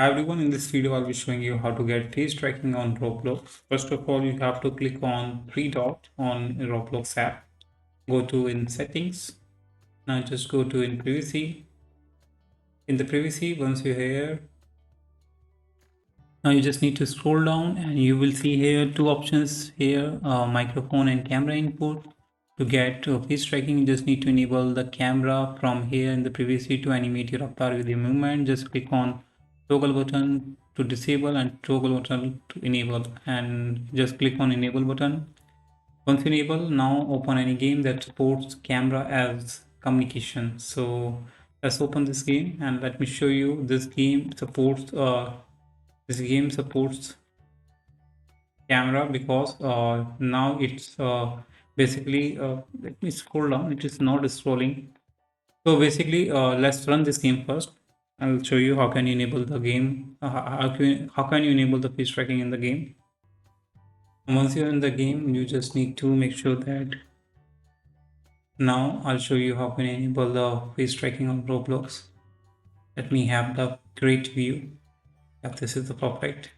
Hi everyone, in this video I'll be showing you how to get face tracking on Roblox. First of all, you have to click on three dot on Roblox app. Go to in settings. Now just go to in privacy. In the privacy, once you're here, now you just need to scroll down and you will see here two options here, microphone and camera input. To get face tracking, you just need to enable the camera from here in the privacy to animate your avatar with your movement. Just click on toggle button to disable and toggle button to enable, and just click on enable button. Once enable, now open any game that supports camera as communication. So let's open this game and let me show you. This game supports camera because now it's basically let me scroll down. It is not scrolling. So basically, let's run this game first. I'll show you how can you enable the game. How can you enable the face tracking in the game. Once you're in the game, you just need to make sure that now I'll show you how can you enable the face tracking on Roblox. Let me have the great view. Yeah, this is the perfect.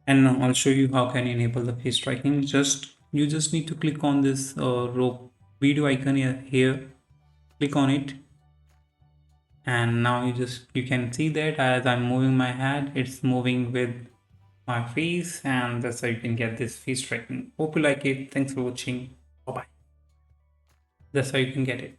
And now I'll show you how can you enable the face tracking. You just need to click on this rope video icon here. Click on it, and now you can see that as I'm moving my head, it's moving with my face, and that's how you can get this face tracking. Hope you like it. Thanks for watching. Bye bye. That's how you can get it.